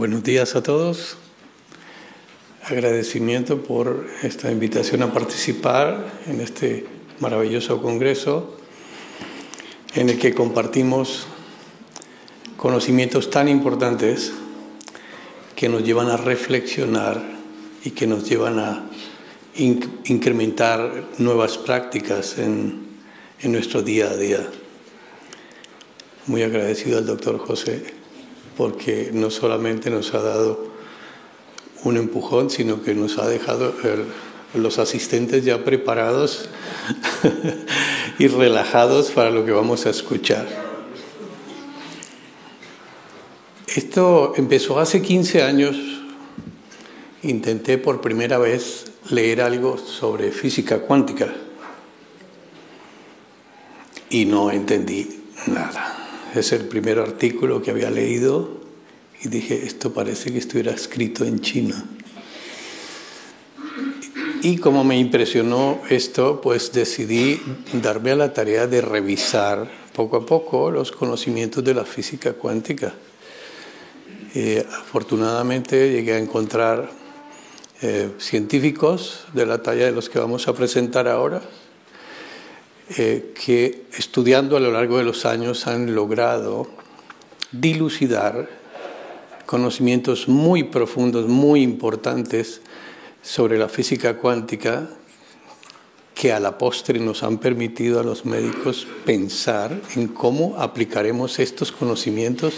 Buenos días a todos. Agradecimiento por esta invitación a participar en este maravilloso congreso en el que compartimos conocimientos tan importantes que nos llevan a reflexionar y que nos llevan a incrementar nuevas prácticas en nuestro día a día. Muy agradecido al doctor José porque no solamente nos ha dado un empujón, sino que nos ha dejado los asistentes ya preparados y relajados para lo que vamos a escuchar. Esto empezó hace 15 años. Intenté por primera vez leer algo sobre física cuántica y no entendí nada. Es el primer artículo que había leído y dije, esto parece que estuviera escrito en chino. Y como me impresionó esto, pues decidí darme a la tarea de revisar poco a poco los conocimientos de la física cuántica. Afortunadamente llegué a encontrar científicos de la talla de los que vamos a presentar ahora, que estudiando a lo largo de los años han logrado dilucidar conocimientos muy profundos, muy importantes sobre la física cuántica que a la postre nos han permitido a los médicos pensar en cómo aplicaremos estos conocimientos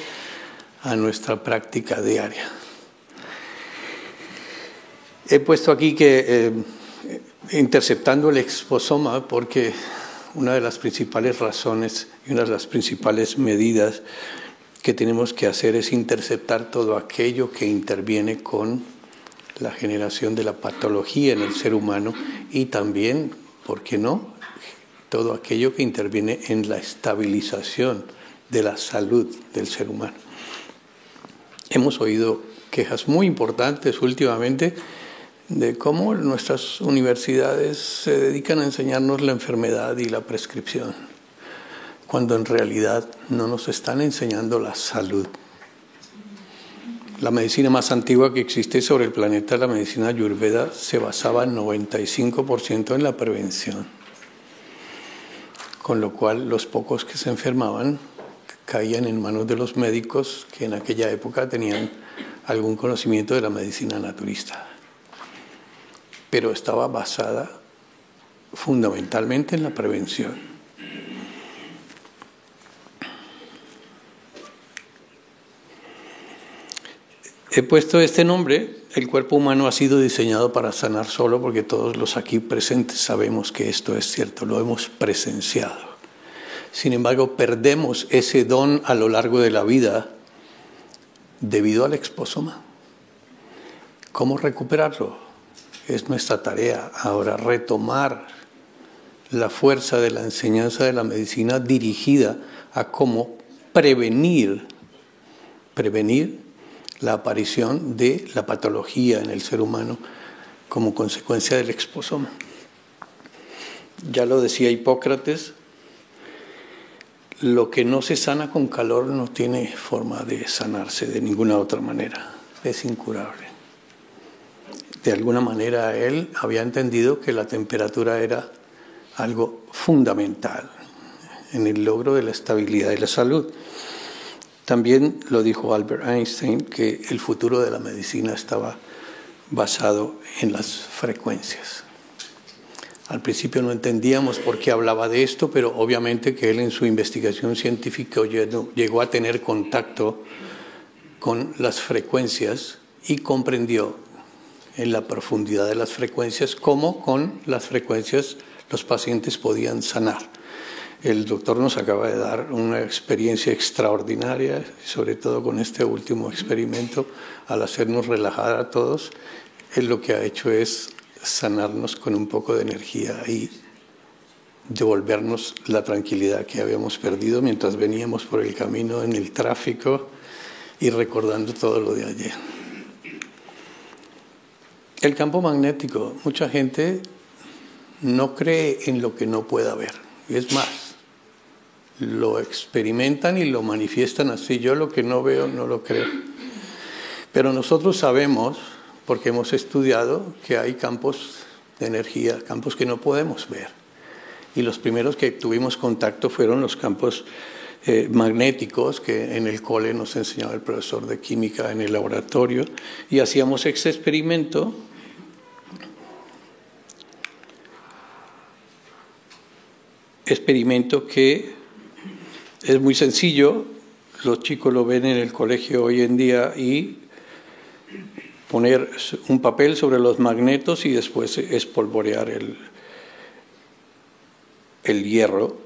a nuestra práctica diaria. He puesto aquí que interceptando el exposoma porque una de las principales razones y una de las principales medidas que tenemos que hacer es interceptar todo aquello que interviene con la generación de la patología en el ser humano y también, ¿por qué no?, todo aquello que interviene en la estabilización de la salud del ser humano. Hemos oído quejas muy importantes últimamente de cómo nuestras universidades se dedican a enseñarnos la enfermedad y la prescripción, cuando en realidad no nos están enseñando la salud. La medicina más antigua que existe sobre el planeta, la medicina Ayurveda, se basaba en 95% en la prevención, con lo cual los pocos que se enfermaban caían en manos de los médicos que en aquella época tenían algún conocimiento de la medicina naturista. Pero estaba basada fundamentalmente en la prevención. He puesto este nombre. El cuerpo humano ha sido diseñado para sanar solo, porque todos los aquí presentes sabemos que esto es cierto, lo hemos presenciado. Sin embargo, perdemos ese don a lo largo de la vida debido al exposoma. ¿Cómo recuperarlo? Es nuestra tarea ahora retomar la fuerza de la enseñanza de la medicina dirigida a cómo prevenir la aparición de la patología en el ser humano como consecuencia del exposoma. Ya lo decía Hipócrates, lo que no se sana con calor no tiene forma de sanarse de ninguna otra manera, es incurable. De alguna manera él había entendido que la temperatura era algo fundamental en el logro de la estabilidad y la salud. También lo dijo Albert Einstein, que el futuro de la medicina estaba basado en las frecuencias. Al principio no entendíamos por qué hablaba de esto, pero obviamente que él en su investigación científica llegó a tener contacto con las frecuencias y comprendió en la profundidad de las frecuencias cómo con las frecuencias los pacientes podían sanar. El doctor nos acaba de dar una experiencia extraordinaria, sobre todo con este último experimento, al hacernos relajar a todos. Él lo que ha hecho es sanarnos con un poco de energía y devolvernos la tranquilidad que habíamos perdido mientras veníamos por el camino en el tráfico y recordando todo lo de ayer. El campo magnético, mucha gente no cree en lo que no pueda ver. Y es más, lo experimentan y lo manifiestan así. Yo lo que no veo no lo creo. Pero nosotros sabemos, porque hemos estudiado, que hay campos de energía, campos que no podemos ver. Y los primeros que tuvimos contacto fueron los campos magnéticos que en el cole nos enseñaba el profesor de química en el laboratorio, y hacíamos ese experimento. Experimento que es muy sencillo, los chicos lo ven en el colegio hoy en día, y poner un papel sobre los magnetos y después espolvorear el hierro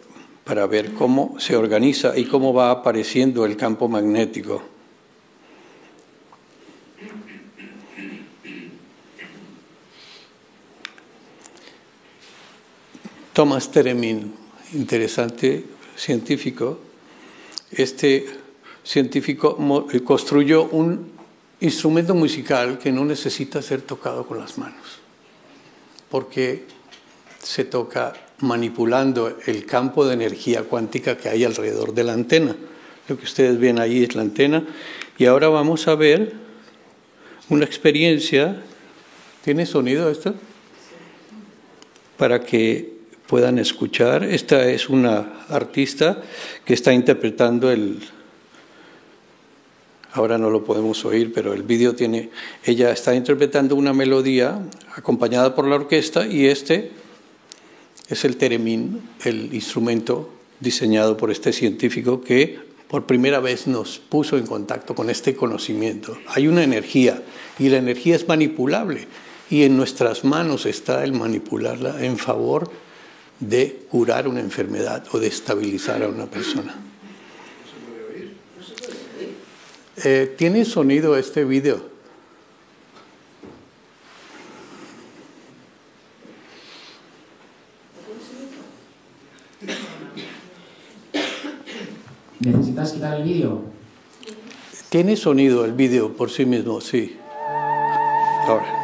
para ver cómo se organiza y cómo va apareciendo el campo magnético. Thomas Theremin, interesante científico. Este científico construyó un instrumento musical que no necesita ser tocado con las manos, porque se toca manipulando el campo de energía cuántica que hay alrededor de la antena. Lo que ustedes ven ahí es la antena. Y ahora vamos a ver una experiencia. ¿Tiene sonido esto? Para que puedan escuchar. Esta es una artista que está interpretando ahora no lo podemos oír, pero el vídeo tiene, ella está interpretando una melodía acompañada por la orquesta, y este es el theremin, el instrumento diseñado por este científico que por primera vez nos puso en contacto con este conocimiento. Hay una energía, y la energía es manipulable, y en nuestras manos está el manipularla en favor de curar una enfermedad o de estabilizar a una persona. ¿Tiene sonido este video? ¿Necesitas quitar el vídeo? ¿Tiene sonido el vídeo por sí mismo? Sí. Ahora.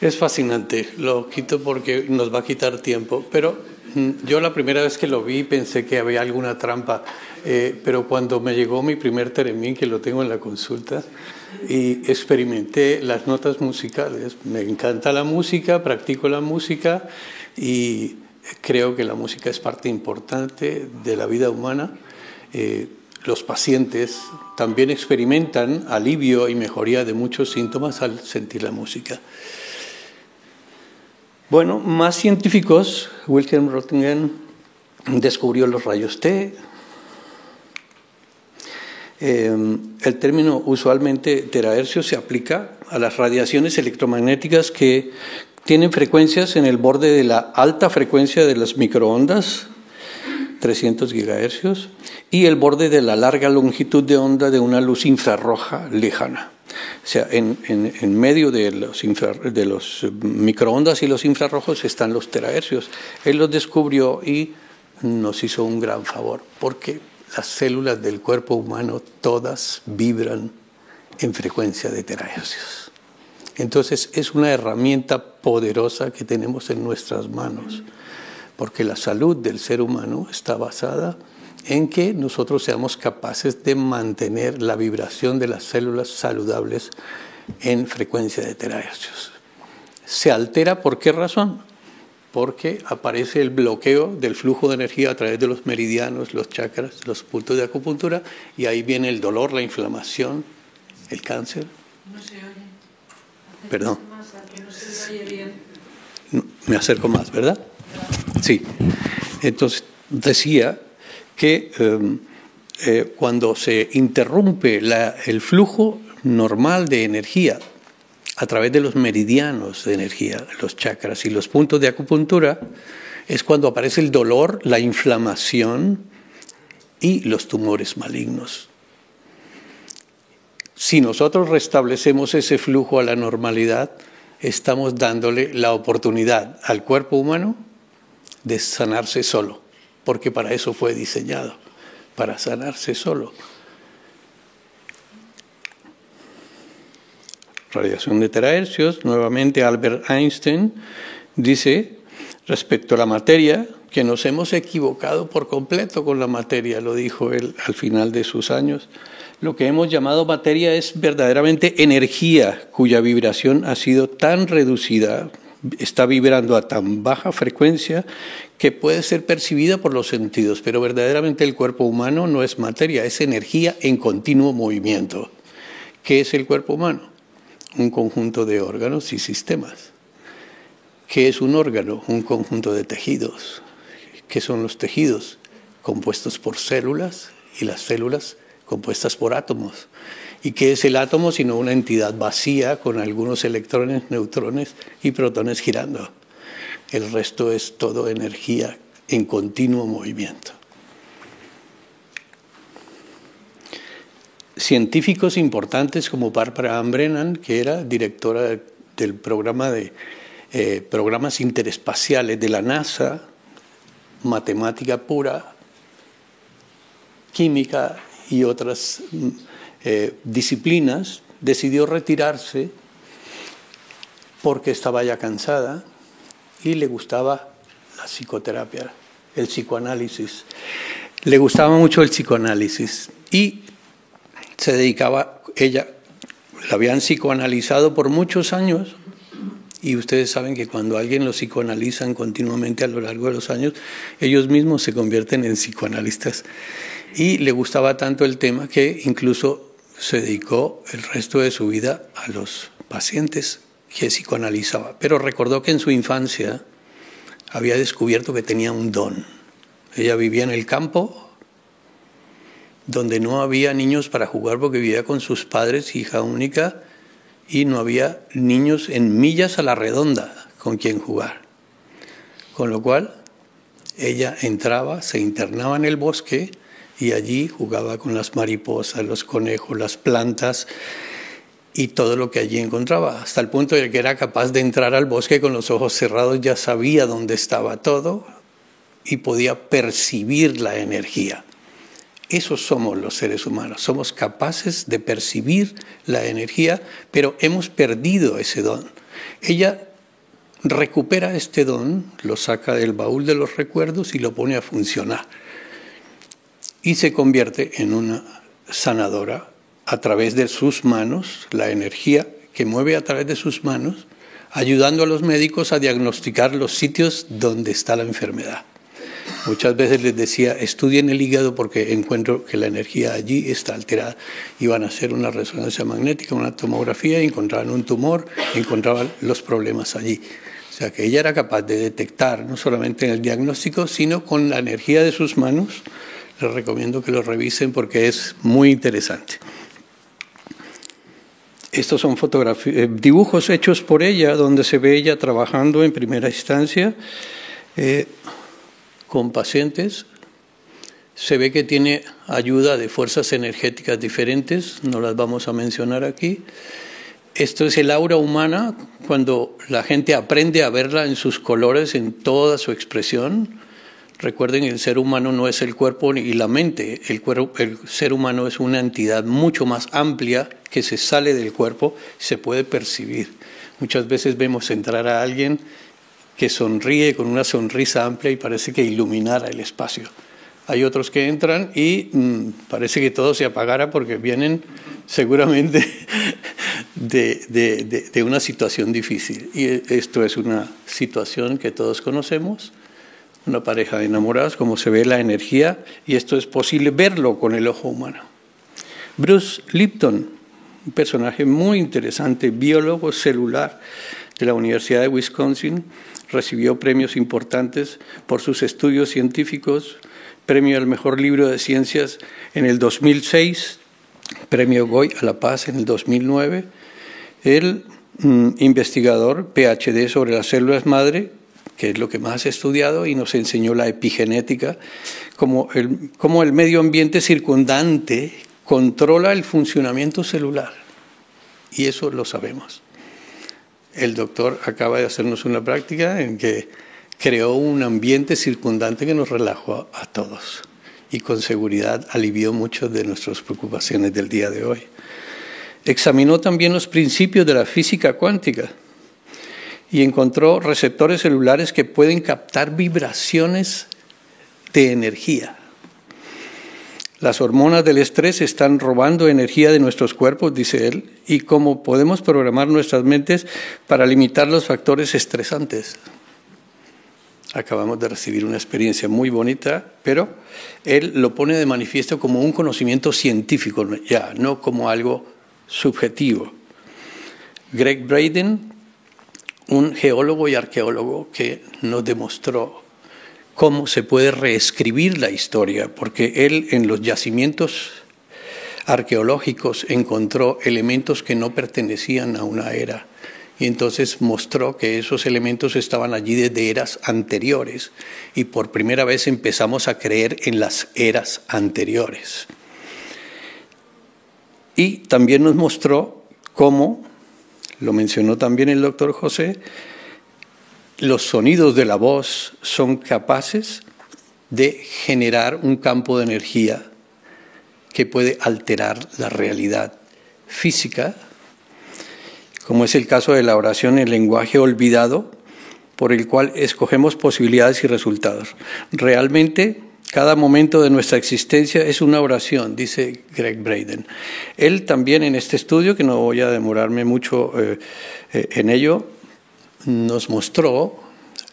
Es fascinante, lo quito porque nos va a quitar tiempo, pero yo la primera vez que lo vi pensé que había alguna trampa, pero cuando me llegó mi primer theremin, que lo tengo en la consulta, y experimenté las notas musicales, me encanta la música, practico la música y creo que la música es parte importante de la vida humana. Los pacientes también experimentan alivio y mejoría de muchos síntomas al sentir la música. Bueno, más científicos, Wilhelm Röntgen descubrió los rayos T. El término usualmente terahercios se aplica a las radiaciones electromagnéticas que tienen frecuencias en el borde de la alta frecuencia de las microondas, 300 gigahercios, y el borde de la larga longitud de onda de una luz infrarroja lejana. O sea, en medio de los microondas y los infrarrojos están los terahercios. Él los descubrió y nos hizo un gran favor, porque las células del cuerpo humano todas vibran en frecuencia de terahercios. Entonces es una herramienta poderosa que tenemos en nuestras manos, porque la salud del ser humano está basada en que nosotros seamos capaces de mantener la vibración de las células saludables en frecuencia de terahercios. se altera. ¿Por qué razón? Porque aparece el bloqueo del flujo de energía a través de los meridianos, los chakras, los puntos de acupuntura, y ahí viene el dolor, la inflamación, el cáncer. No se oye. Perdón. Más, que no se oye bien. Me acerco más, ¿verdad? Sí. Entonces, decía que cuando se interrumpe el flujo normal de energía a través de los meridianos de energía, los chakras y los puntos de acupuntura, es cuando aparece el dolor, la inflamación y los tumores malignos. Si nosotros restablecemos ese flujo a la normalidad, estamos dándole la oportunidad al cuerpo humano de sanarse solo, porque para eso fue diseñado, para sanarse solo. Radiación de terahercios, nuevamente Albert Einstein dice respecto a la materia que nos hemos equivocado por completo con la materia, lo dijo él al final de sus años. Lo que hemos llamado materia es verdaderamente energía cuya vibración ha sido tan reducida, está vibrando a tan baja frecuencia que puede ser percibida por los sentidos, pero verdaderamente el cuerpo humano no es materia, es energía en continuo movimiento. ¿Qué es el cuerpo humano? Un conjunto de órganos y sistemas. ¿Qué es un órgano? Un conjunto de tejidos. ¿Qué son los tejidos? Compuestos por células y las células compuestas por átomos. ¿Y qué es el átomo sino una entidad vacía con algunos electrones, neutrones y protones girando? El resto es todo energía en continuo movimiento. Científicos importantes como Barbara Ann Brennan, que era directora del programa de programas interespaciales de la NASA, matemática pura, química y otras disciplinas, decidió retirarse porque estaba ya cansada y le gustaba la psicoterapia, el psicoanálisis. Le gustaba mucho el psicoanálisis y se dedicaba, ella la habían psicoanalizado por muchos años, y ustedes saben que cuando alguien lo psicoanalizan continuamente a lo largo de los años, ellos mismos se convierten en psicoanalistas. Y le gustaba tanto el tema que incluso se dedicó el resto de su vida a los pacientes que psicoanalizaba. Pero recordó que en su infancia había descubierto que tenía un don. Ella vivía en el campo, donde no había niños para jugar porque vivía con sus padres, hija única, y no había niños en millas a la redonda con quien jugar. Con lo cual, ella entraba, se internaba en el bosque y allí jugaba con las mariposas, los conejos, las plantas y todo lo que allí encontraba, hasta el punto de que era capaz de entrar al bosque con los ojos cerrados, ya sabía dónde estaba todo y podía percibir la energía. Esos somos los seres humanos, somos capaces de percibir la energía, pero hemos perdido ese don. Ella recupera este don, lo saca del baúl de los recuerdos y lo pone a funcionar. Y se convierte en una sanadora a través de sus manos, la energía que mueve a través de sus manos, ayudando a los médicos a diagnosticar los sitios donde está la enfermedad. Muchas veces les decía, estudien el hígado porque encuentro que la energía allí está alterada. Iban a hacer una resonancia magnética, una tomografía, y encontraban un tumor, encontraban los problemas allí. O sea que ella era capaz de detectar, no solamente en el diagnóstico, sino con la energía de sus manos. Les recomiendo que lo revisen porque es muy interesante. Estos son dibujos hechos por ella, donde se ve ella trabajando en primera instancia con pacientes. Se ve que tiene ayuda de fuerzas energéticas diferentes, no las vamos a mencionar aquí. Esto es el aura humana, cuando la gente aprende a verla en sus colores, en toda su expresión. Recuerden, el ser humano no es el cuerpo y la mente. El ser humano es una entidad mucho más amplia que se sale del cuerpo y se puede percibir. Muchas veces vemos entrar a alguien que sonríe con una sonrisa amplia y parece que iluminara el espacio. Hay otros que entran y parece que todo se apagara porque vienen seguramente de una situación difícil. Y esto es una situación que todos conocemos, una pareja de enamorados, como se ve la energía, y esto es posible verlo con el ojo humano. Bruce Lipton, un personaje muy interesante, biólogo celular de la Universidad de Wisconsin, recibió premios importantes por sus estudios científicos, premio al mejor libro de ciencias en el 2006, premio Goy a la Paz en el 2009. El investigador PhD sobre las células madre, que es lo que más he estudiado, y nos enseñó la epigenética, cómo el medio ambiente circundante controla el funcionamiento celular. Y eso lo sabemos. El doctor acaba de hacernos una práctica en que creó un ambiente circundante que nos relajó a todos y con seguridad alivió muchas de nuestras preocupaciones del día de hoy. Examinó también los principios de la física cuántica y encontró receptores celulares que pueden captar vibraciones de energía. Las hormonas del estrés están robando energía de nuestros cuerpos, dice él, y cómo podemos programar nuestras mentes para limitar los factores estresantes. Acabamos de recibir una experiencia muy bonita, pero él lo pone de manifiesto como un conocimiento científico, ya, no como algo subjetivo. Greg Braden, un geólogo y arqueólogo que nos demostró cómo se puede reescribir la historia, porque él en los yacimientos arqueológicos encontró elementos que no pertenecían a una era y entonces mostró que esos elementos estaban allí desde eras anteriores y por primera vez empezamos a creer en las eras anteriores. Y también nos mostró cómo, lo mencionó también el doctor José, los sonidos de la voz son capaces de generar un campo de energía que puede alterar la realidad física, como es el caso de la oración en lenguaje olvidado, por el cual escogemos posibilidades y resultados. Realmente, cada momento de nuestra existencia es una oración, dice Greg Braden. Él también en este estudio, que no voy a demorarme mucho en ello, nos mostró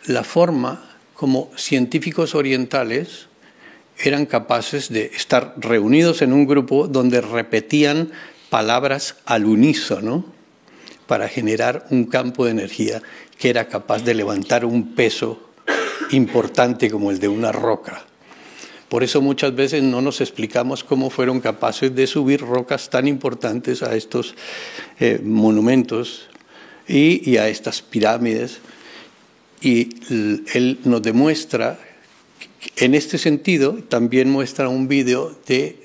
la forma como científicos orientales eran capaces de estar reunidos en un grupo donde repetían palabras al unísono para generar un campo de energía que era capaz de levantar un peso importante como el de una roca. Por eso muchas veces no nos explicamos cómo fueron capaces de subir rocas tan importantes a estos monumentos y a estas pirámides. Y él nos demuestra, en este sentido, también muestra un vídeo de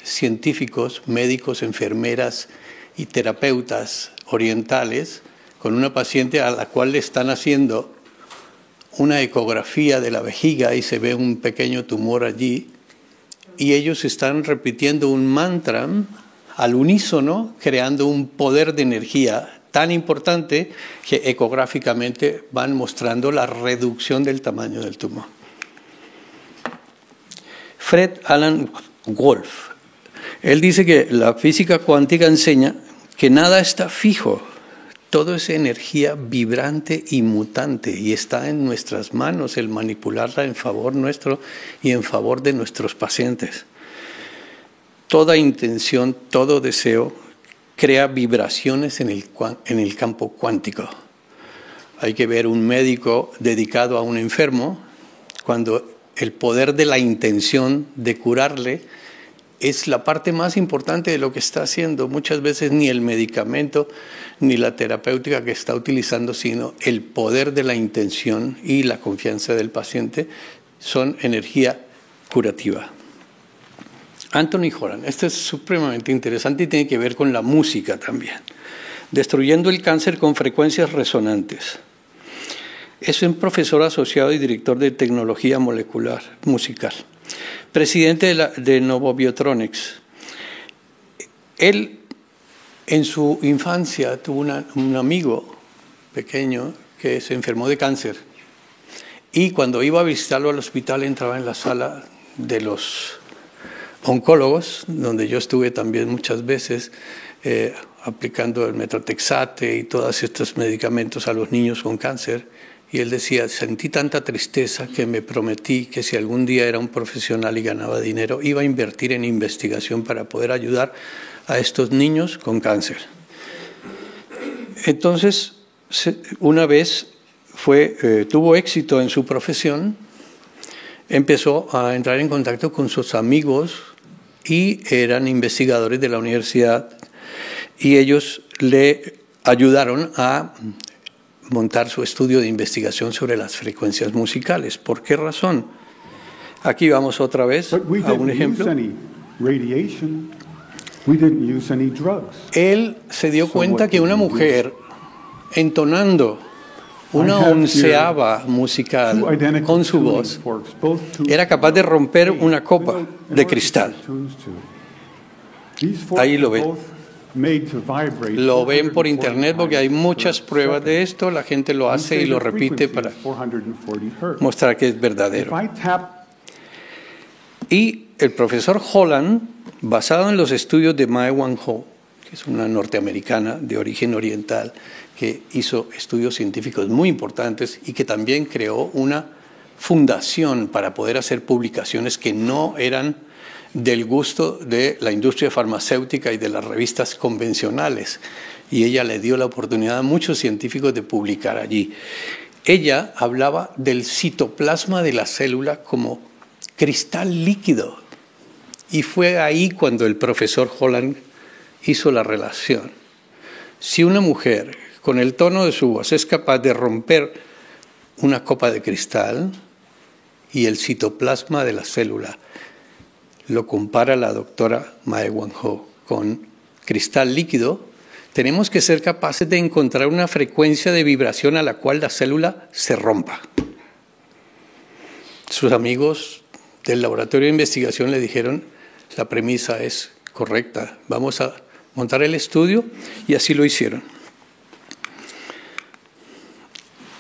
científicos, médicos, enfermeras y terapeutas orientales con una paciente a la cual le están haciendo una ecografía de la vejiga y se ve un pequeño tumor allí y ellos están repitiendo un mantra al unísono, creando un poder de energía tan importante que ecográficamente van mostrando la reducción del tamaño del tumor. Fred Alan Wolf, él dice que la física cuántica enseña que nada está fijo, todo es energía vibrante y mutante y está en nuestras manos el manipularla en favor nuestro y en favor de nuestros pacientes. Toda intención, todo deseo crea vibraciones en el campo cuántico. Hay que ver un médico dedicado a un enfermo cuando el poder de la intención de curarle es la parte más importante de lo que está haciendo. Muchas veces ni el medicamento ni la terapéutica que está utilizando, sino el poder de la intención y la confianza del paciente son energía curativa. Anthony Horan, esto es supremamente interesante y tiene que ver con la música también. Destruyendo el cáncer con frecuencias resonantes. Es un profesor asociado y director de tecnología molecular musical. Presidente de Novobiotronics. Él en su infancia tuvo un amigo pequeño que se enfermó de cáncer y cuando iba a visitarlo al hospital entraba en la sala de los oncólogos, donde yo estuve también muchas veces aplicando el metotrexate y todos estos medicamentos a los niños con cáncer. Y él decía, sentí tanta tristeza que me prometí que si algún día era un profesional y ganaba dinero, iba a invertir en investigación para poder ayudar a estos niños con cáncer. Entonces, una vez tuvo éxito en su profesión, empezó a entrar en contacto con sus amigos y eran investigadores de la universidad y ellos le ayudaron a montar su estudio de investigación sobre las frecuencias musicales. ¿Por qué razón? Aquí vamos otra vez a un ejemplo. Él se dio cuenta que una mujer entonando una onceava musical con su voz era capaz de romper una copa de cristal. Ahí lo ven. Lo ven por internet porque hay muchas pruebas de esto, la gente lo hace y lo repite para mostrar que es verdadero. Y el profesor Holland, basado en los estudios de Mae Wang-ho, que es una norteamericana de origen oriental, que hizo estudios científicos muy importantes y que también creó una fundación para poder hacer publicaciones que no eran del gusto de la industria farmacéutica y de las revistas convencionales. Y ella le dio la oportunidad a muchos científicos de publicar allí. Ella hablaba del citoplasma de la célula como cristal líquido. Y fue ahí cuando el profesor Holland hizo la relación. Si una mujer con el tono de su voz es capaz de romper una copa de cristal y el citoplasma de la célula lo compara la doctora Mae Wang-ho con cristal líquido, tenemos que ser capaces de encontrar una frecuencia de vibración a la cual la célula se rompa. Sus amigos del laboratorio de investigación le dijeron, la premisa es correcta, vamos a montar el estudio, y así lo hicieron.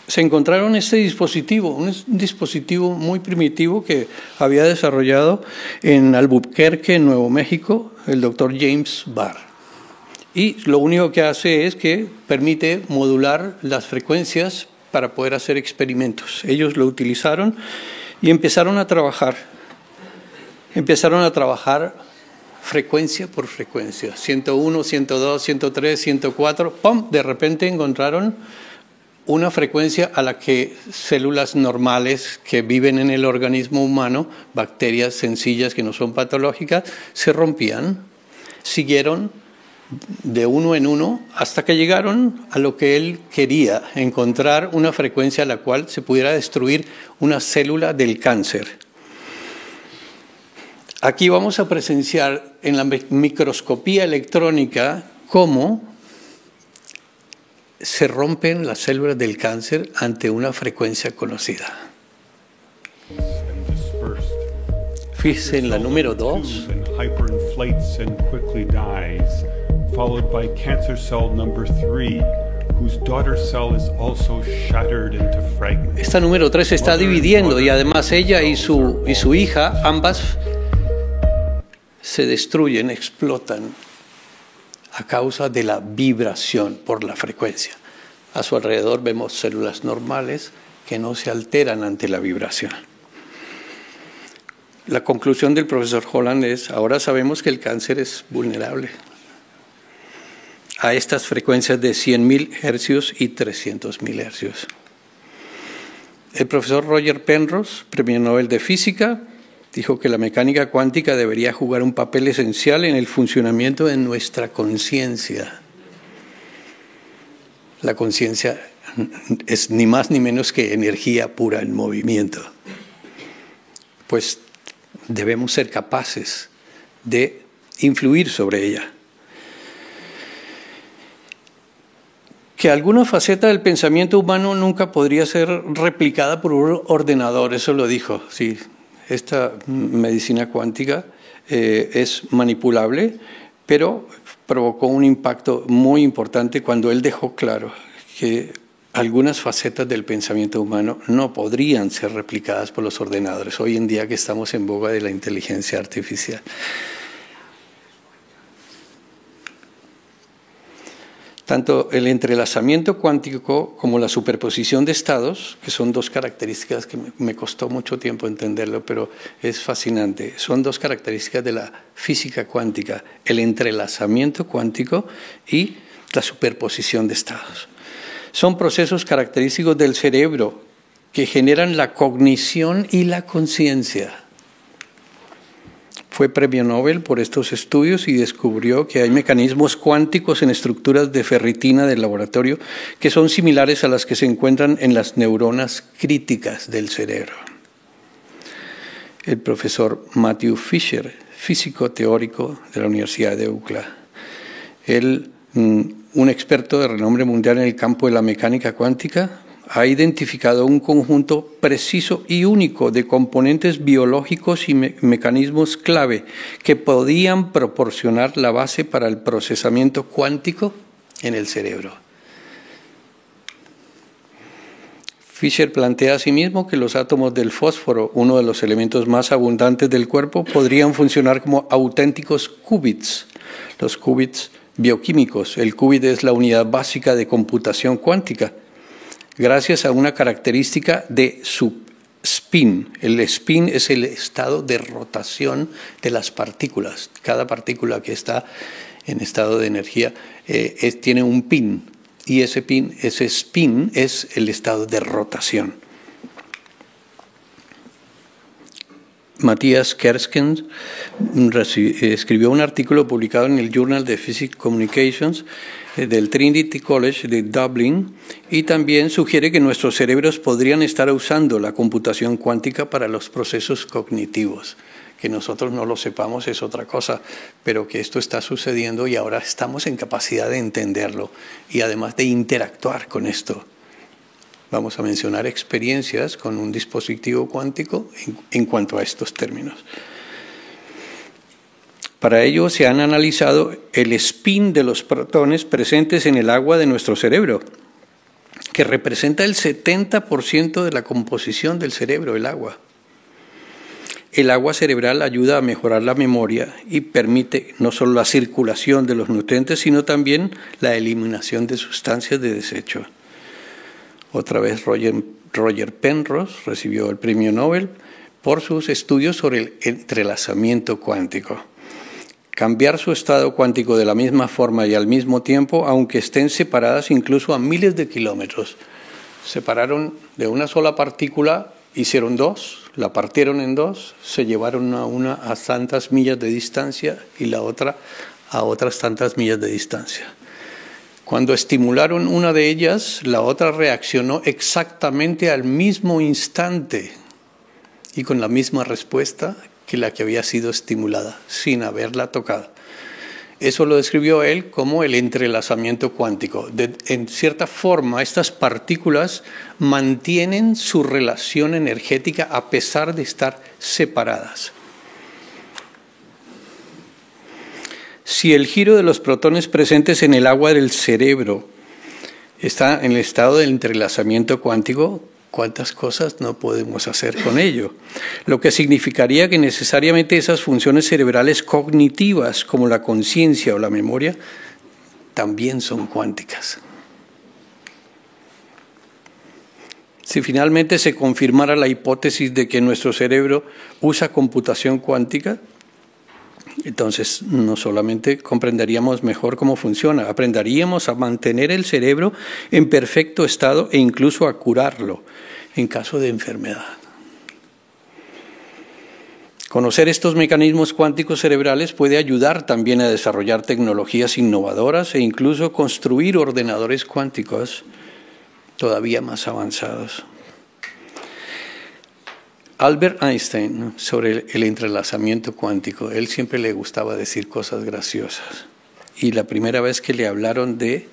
Se encontraron este dispositivo, un dispositivo muy primitivo que había desarrollado en Albuquerque, en Nuevo México, el doctor James Barr. Y lo único que hace es que permite modular las frecuencias para poder hacer experimentos. Ellos lo utilizaron y empezaron a trabajar. Frecuencia por frecuencia, 101, 102, 103, 104, ¡pum! De repente encontraron una frecuencia a la que células normales que viven en el organismo humano, bacterias sencillas que no son patológicas, se rompían. Siguieron de uno en uno hasta que llegaron a lo que él quería, encontrar una frecuencia a la cual se pudiera destruir una célula del cáncer. Aquí vamos a presenciar en la microscopía electrónica cómo se rompen las células del cáncer ante una frecuencia conocida. Fíjense en la número 2. Esta número 3 se está dividiendo y además ella y su hija, ambas se destruyen, explotan a causa de la vibración por la frecuencia. A su alrededor vemos células normales que no se alteran ante la vibración. La conclusión del profesor Holland es, ahora sabemos que el cáncer es vulnerable a estas frecuencias de 100.000 hercios y 300.000 hercios. El profesor Roger Penrose, premio Nobel de Física, dijo que la mecánica cuántica debería jugar un papel esencial en el funcionamiento de nuestra conciencia. La conciencia es ni más ni menos que energía pura en movimiento. Pues debemos ser capaces de influir sobre ella. Que alguna faceta del pensamiento humano nunca podría ser replicada por un ordenador, eso lo dijo, sí. Esta medicina cuántica es manipulable, pero provocó un impacto muy importante cuando él dejó claro que algunas facetas del pensamiento humano no podrían ser replicadas por los ordenadores. Hoy en día que estamos en boga de la inteligencia artificial. Tanto el entrelazamiento cuántico como la superposición de estados, que son dos características que me costó mucho tiempo entenderlo, pero es fascinante. Son dos características de la física cuántica, el entrelazamiento cuántico y la superposición de estados. Son procesos característicos del cerebro que generan la cognición y la conciencia. Fue premio Nobel por estos estudios y descubrió que hay mecanismos cuánticos en estructuras de ferritina del laboratorio que son similares a las que se encuentran en las neuronas críticas del cerebro. El profesor Matthew Fisher, físico teórico de la Universidad de UCLA, él, un experto de renombre mundial en el campo de la mecánica cuántica, ha identificado un conjunto preciso y único de componentes biológicos y mecanismos clave que podían proporcionar la base para el procesamiento cuántico en el cerebro. Fisher plantea asimismo que los átomos del fósforo, uno de los elementos más abundantes del cuerpo, podrían funcionar como auténticos qubits. Los qubits bioquímicos. El qubit es la unidad básica de computación cuántica, gracias a una característica de su spin. El spin es el estado de rotación de las partículas. Cada partícula que está en estado de energía tiene un pin, y ese spin es el estado de rotación. Matthias Kerskens escribió un artículo publicado en el Journal of Physics Communications del Trinity College de Dublín y también sugiere que nuestros cerebros podrían estar usando la computación cuántica para los procesos cognitivos. Que nosotros no lo sepamos es otra cosa, pero que esto está sucediendo y ahora estamos en capacidad de entenderlo y además de interactuar con esto. Vamos a mencionar experiencias con un dispositivo cuántico en cuanto a estos términos. Para ello se han analizado el spin de los protones presentes en el agua de nuestro cerebro, que representa el 70% de la composición del cerebro, el agua. El agua cerebral ayuda a mejorar la memoria y permite no solo la circulación de los nutrientes, sino también la eliminación de sustancias de desecho. Otra vez Roger Penrose recibió el premio Nobel por sus estudios sobre el entrelazamiento cuántico. Cambiar su estado cuántico de la misma forma y al mismo tiempo, aunque estén separadas incluso a miles de kilómetros. Separaron de una sola partícula, hicieron dos, la partieron en dos, se llevaron a una a tantas millas de distancia y la otra a otras tantas millas de distancia. Cuando estimularon una de ellas, la otra reaccionó exactamente al mismo instante y con la misma respuesta que la que había sido estimulada, sin haberla tocado. Eso lo describió él como el entrelazamiento cuántico. En cierta forma, estas partículas mantienen su relación energética a pesar de estar separadas. Si el giro de los protones presentes en el agua del cerebro está en el estado del entrelazamiento cuántico, ¿cuántas cosas no podemos hacer con ello? Lo que significaría que necesariamente esas funciones cerebrales cognitivas, como la conciencia o la memoria, también son cuánticas. Si finalmente se confirmara la hipótesis de que nuestro cerebro usa computación cuántica, entonces no solamente comprenderíamos mejor cómo funciona, aprenderíamos a mantener el cerebro en perfecto estado e incluso a curarlo en caso de enfermedad. Conocer estos mecanismos cuánticos cerebrales puede ayudar también a desarrollar tecnologías innovadoras e incluso construir ordenadores cuánticos todavía más avanzados. Albert Einstein, sobre el entrelazamiento cuántico, él siempre le gustaba decir cosas graciosas. Y la primera vez que le hablaron de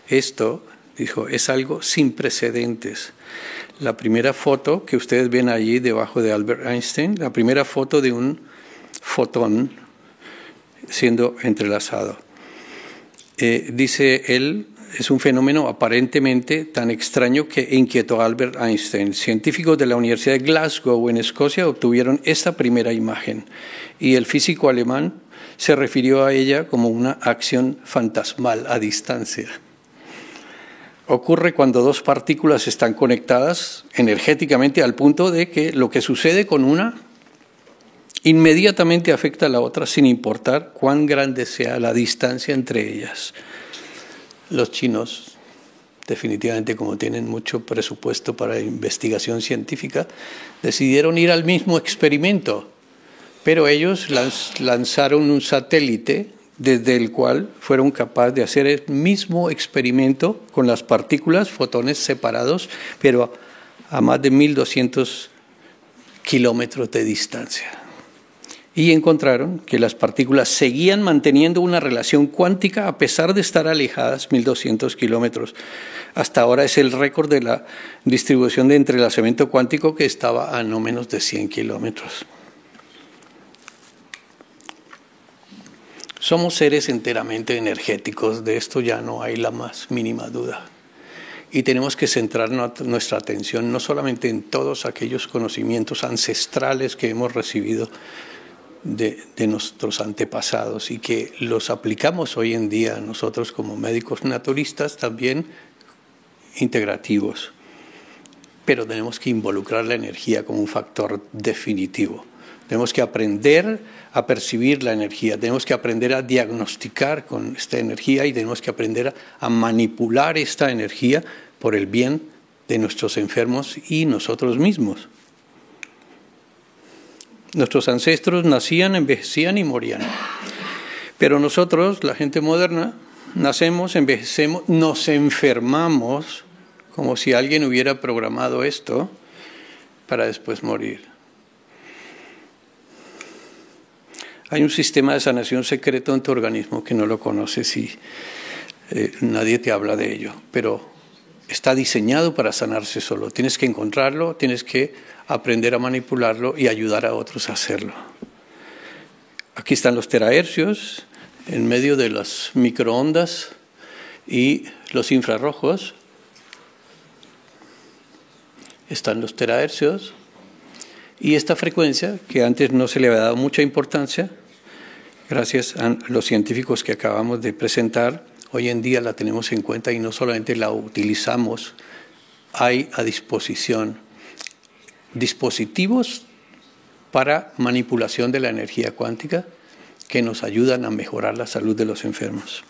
esto, dijo, es algo sin precedentes. La primera foto que ustedes ven allí debajo de Albert Einstein, la primera foto de un fotón siendo entrelazado. Dice él, es un fenómeno aparentemente tan extraño que inquietó a Albert Einstein. Científicos de la Universidad de Glasgow en Escocia obtuvieron esta primera imagen y el físico alemán se refirió a ella como una acción fantasmal a distancia. Ocurre cuando dos partículas están conectadas energéticamente al punto de que lo que sucede con una inmediatamente afecta a la otra sin importar cuán grande sea la distancia entre ellas. Los chinos, definitivamente como tienen mucho presupuesto para investigación científica, decidieron ir al mismo experimento, pero ellos lanzaron un satélite desde el cual fueron capaces de hacer el mismo experimento con las partículas, fotones separados, pero a más de 1.200 kilómetros de distancia. Y encontraron que las partículas seguían manteniendo una relación cuántica a pesar de estar alejadas 1.200 kilómetros. Hasta ahora es el récord de la distribución de entrelazamiento cuántico, que estaba a no menos de 100 kilómetros. Somos seres enteramente energéticos, de esto ya no hay la más mínima duda. Y tenemos que centrar nuestra atención no solamente en todos aquellos conocimientos ancestrales que hemos recibido de nuestros antepasados y que los aplicamos hoy en día nosotros como médicos naturistas, también integrativos. Pero tenemos que involucrar la energía como un factor definitivo. Tenemos que aprender a percibir la energía, tenemos que aprender a diagnosticar con esta energía y tenemos que aprender a manipular esta energía por el bien de nuestros enfermos y nosotros mismos. Nuestros ancestros nacían, envejecían y morían. Pero nosotros, la gente moderna, nacemos, envejecemos, nos enfermamos, como si alguien hubiera programado esto, para después morir. Hay un sistema de sanación secreto en tu organismo que no lo conoces y nadie te habla de ello, pero está diseñado para sanarse solo. Tienes que encontrarlo, tienes que aprender a manipularlo y ayudar a otros a hacerlo. Aquí están los terahercios en medio de las microondas y los infrarrojos. Están los terahercios. Y esta frecuencia, que antes no se le había dado mucha importancia, gracias a los científicos que acabamos de presentar, hoy en día la tenemos en cuenta y no solamente la utilizamos, hay a disposición dispositivos para manipulación de la energía cuántica que nos ayudan a mejorar la salud de los enfermos.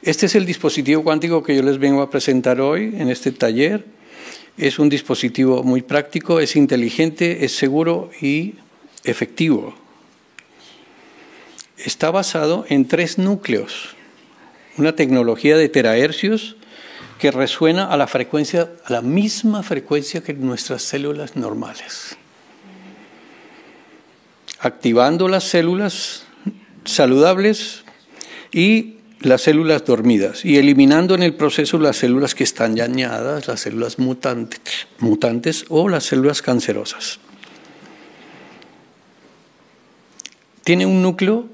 Este es el dispositivo cuántico que yo les vengo a presentar hoy en este taller. Es un dispositivo muy práctico, es inteligente, es seguro y efectivo. Está basado en 3 núcleos, una tecnología de terahercios que resuena a la misma frecuencia que nuestras células normales, activando las células saludables y las células dormidas y eliminando en el proceso las células que están dañadas, las células mutantes o las células cancerosas. Tiene un núcleo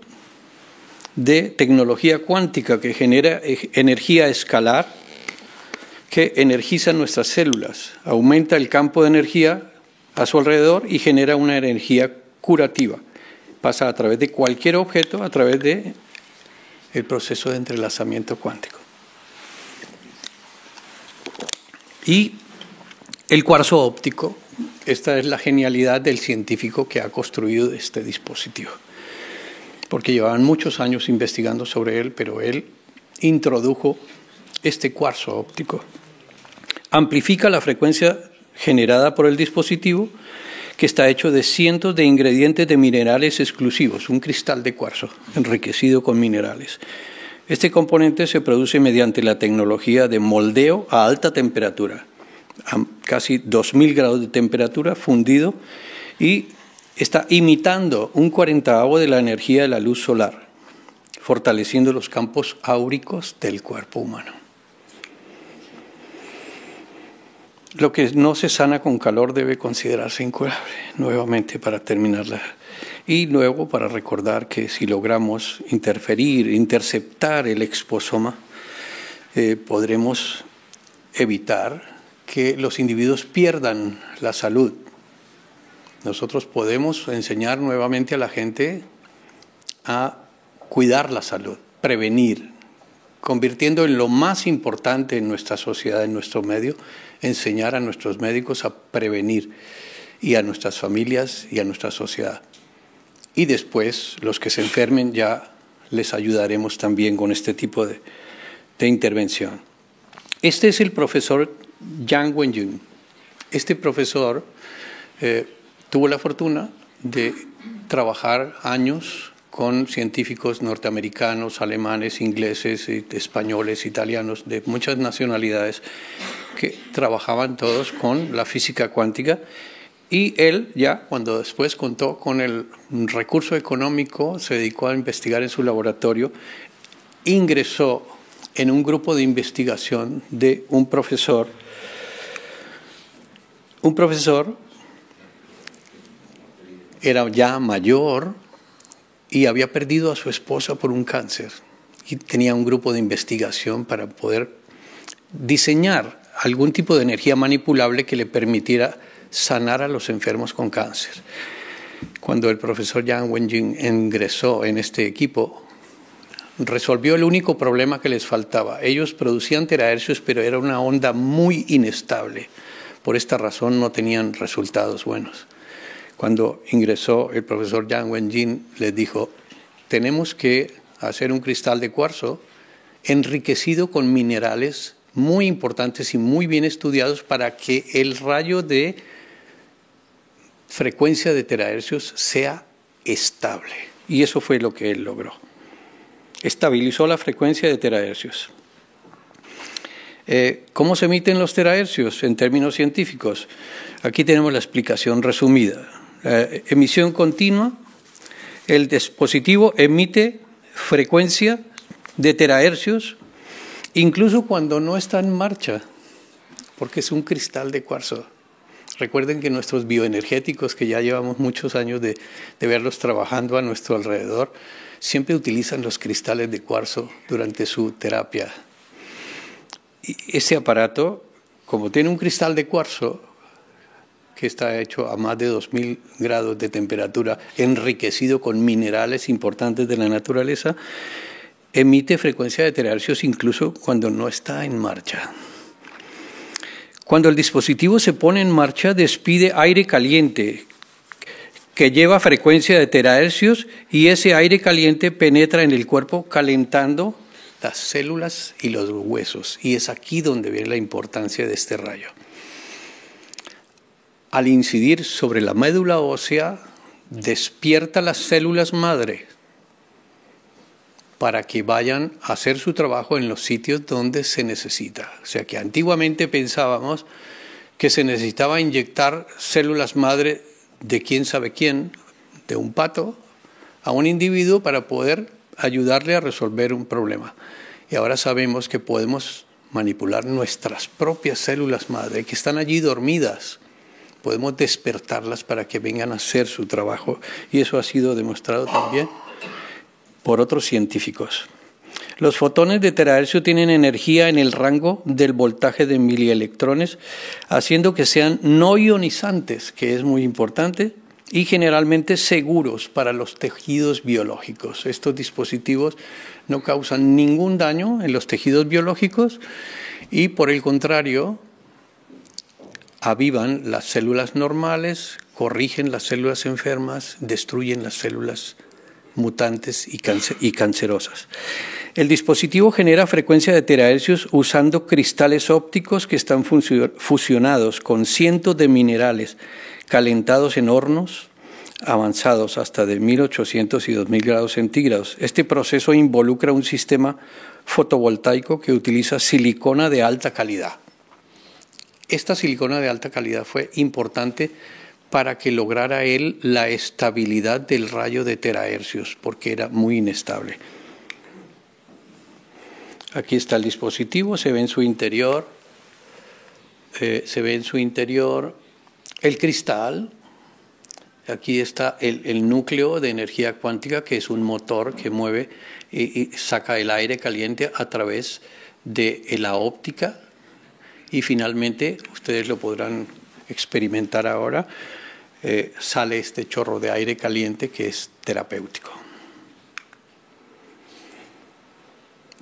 de tecnología cuántica que genera energía escalar que energiza nuestras células, aumenta el campo de energía a su alrededor y genera una energía curativa. Pasa a través de cualquier objeto, a través de el proceso de entrelazamiento cuántico. Y el cuarzo óptico, esta es la genialidad del científico que ha construido este dispositivo, porque llevaban muchos años investigando sobre él, pero él introdujo este cuarzo óptico. Amplifica la frecuencia generada por el dispositivo, que está hecho de cientos de ingredientes de minerales exclusivos, un cristal de cuarzo enriquecido con minerales. Este componente se produce mediante la tecnología de moldeo a alta temperatura, a casi 2000 grados de temperatura, fundido, y está imitando un 40avo de la energía de la luz solar, fortaleciendo los campos áuricos del cuerpo humano. Lo que no se sana con calor debe considerarse incurable. Nuevamente, para terminar Y luego para recordar que si logramos interceptar el exposoma, podremos evitar que los individuos pierdan la salud. Nosotros podemos enseñar nuevamente a la gente a cuidar la salud, prevenir, convirtiendo en lo más importante en nuestra sociedad, en nuestro medio, enseñar a nuestros médicos a prevenir y a nuestras familias y a nuestra sociedad. Y después, los que se enfermen ya les ayudaremos también con este tipo de intervención. Este es el profesor Yang Wenjun. Este profesor tuvo la fortuna de trabajar años con científicos norteamericanos, alemanes, ingleses, españoles, italianos, de muchas nacionalidades, que trabajaban todos con la física cuántica. Y él ya, cuando después contó con el recurso económico, se dedicó a investigar en su laboratorio, ingresó en un grupo de investigación de un profesor era ya mayor y había perdido a su esposa por un cáncer. Y tenía un grupo de investigación para poder diseñar algún tipo de energía manipulable que le permitiera sanar a los enfermos con cáncer. Cuando el profesor Yang Wenjun ingresó en este equipo, resolvió el único problema que les faltaba. Ellos producían terahercios, pero era una onda muy inestable. Por esta razón no tenían resultados buenos. Cuando ingresó el profesor Yang Wenjun, les dijo, tenemos que hacer un cristal de cuarzo enriquecido con minerales muy importantes y muy bien estudiados para que el rayo de frecuencia de terahercios sea estable. Y eso fue lo que él logró. Estabilizó la frecuencia de terahercios. ¿Cómo se emiten los terahercios en términos científicos? Aquí tenemos la explicación resumida. Emisión continua, el dispositivo emite frecuencia de terahercios incluso cuando no está en marcha, porque es un cristal de cuarzo. Recuerden que nuestros bioenergéticos, que ya llevamos muchos años de verlos trabajando a nuestro alrededor, siempre utilizan los cristales de cuarzo durante su terapia. Y ese aparato, como tiene un cristal de cuarzo, que está hecho a más de 2000 grados de temperatura, enriquecido con minerales importantes de la naturaleza, emite frecuencia de terahercios incluso cuando no está en marcha. Cuando el dispositivo se pone en marcha, despide aire caliente que lleva frecuencia de terahercios y ese aire caliente penetra en el cuerpo calentando las células y los huesos. Y es aquí donde viene la importancia de este rayo. Al incidir sobre la médula ósea, despierta las células madre para que vayan a hacer su trabajo en los sitios donde se necesita. O sea que antiguamente pensábamos que se necesitaba inyectar células madre de quién sabe quién, de un pato, a un individuo para poder ayudarle a resolver un problema. Y ahora sabemos que podemos manipular nuestras propias células madre, que están allí dormidas. Podemos despertarlas para que vengan a hacer su trabajo. Y eso ha sido demostrado también por otros científicos. Los fotones de terahercio tienen energía en el rango del voltaje de milielectrones, haciendo que sean no ionizantes, que es muy importante, y generalmente seguros para los tejidos biológicos. Estos dispositivos no causan ningún daño en los tejidos biológicos y, por el contrario, avivan las células normales, corrigen las células enfermas, destruyen las células mutantes y cancerosas. El dispositivo genera frecuencia de terahercios usando cristales ópticos que están fusionados con cientos de minerales calentados en hornos avanzados hasta de 1800 y 2000 grados centígrados. Este proceso involucra un sistema fotovoltaico que utiliza silicona de alta calidad. Esta silicona de alta calidad fue importante para que lograra él la estabilidad del rayo de terahercios, porque era muy inestable. Aquí está el dispositivo, se ve en su interior, el cristal. Aquí está el núcleo de energía cuántica, que es un motor que mueve y saca el aire caliente a través de la óptica. Y finalmente, ustedes lo podrán experimentar ahora, sale este chorro de aire caliente que es terapéutico.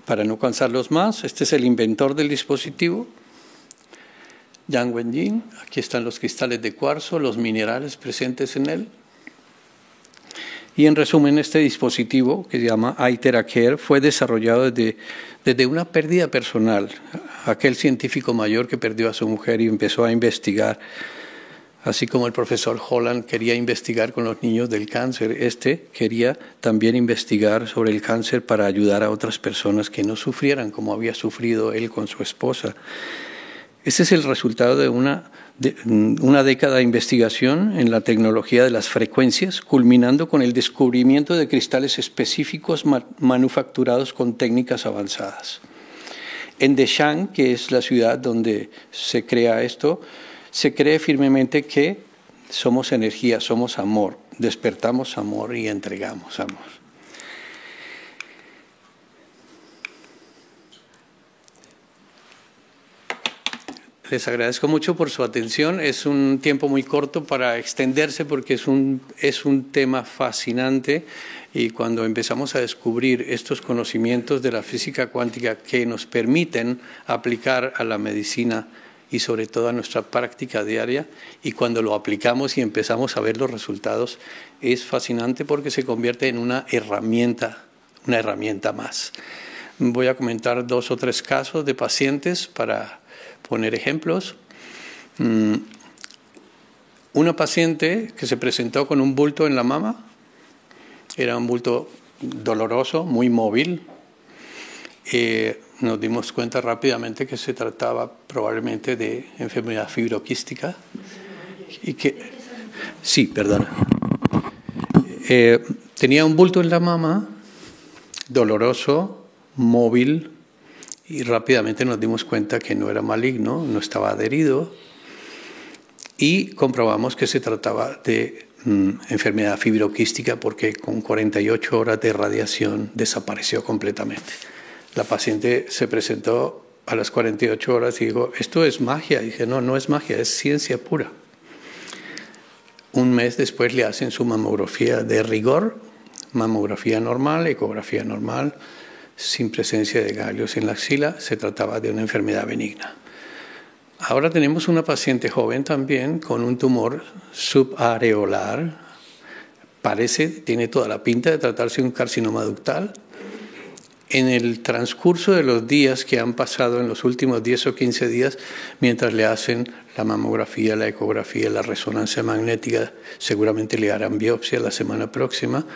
Para no cansarlos más, este es el inventor del dispositivo, Yang Wenjing. Aquí están los cristales de cuarzo, los minerales presentes en él. Y en resumen, este dispositivo, que se llama iTeracare, fue desarrollado desde una pérdida personal. Aquel científico mayor que perdió a su mujer y empezó a investigar, así como el profesor Holland quería investigar con los niños del cáncer, este quería también investigar sobre el cáncer para ayudar a otras personas que no sufrieran como había sufrido él con su esposa. Este es el resultado de una década de investigación en la tecnología de las frecuencias, culminando con el descubrimiento de cristales específicos manufacturados con técnicas avanzadas. En Deshang, que es la ciudad donde se crea esto, se cree firmemente que somos energía, somos amor, despertamos amor y entregamos amor. Les agradezco mucho por su atención. Es un tiempo muy corto para extenderse porque es un tema fascinante, y cuando empezamos a descubrir estos conocimientos de la física cuántica que nos permiten aplicar a la medicina y sobre todo a nuestra práctica diaria, y cuando lo aplicamos y empezamos a ver los resultados, es fascinante porque se convierte en una herramienta más. Voy a comentar 2 o 3 casos de pacientes para poner ejemplos. Una paciente que se presentó con un bulto en la mama, era un bulto doloroso, muy móvil. Nos dimos cuenta rápidamente que se trataba probablemente de enfermedad fibroquística. Tenía un bulto en la mama, doloroso, móvil, y rápidamente nos dimos cuenta que no era maligno, no estaba adherido, y comprobamos que se trataba de enfermedad fibroquística porque con 48 horas de radiación desapareció completamente. La paciente se presentó a las 48 horas y dijo, ¿esto es magia? Y dije, no, no es magia, es ciencia pura. Un mes después le hacen su mamografía de rigor, mamografía normal, ecografía normal, sin presencia de ganglios en la axila. Se trataba de una enfermedad benigna. Ahora tenemos una paciente joven también con un tumor subareolar. Tiene toda la pinta de tratarse de un carcinoma ductal. En el transcurso de los días que han pasado, en los últimos 10 o 15 días, mientras le hacen la mamografía, la ecografía, la resonancia magnética, seguramente le harán biopsia la semana próxima.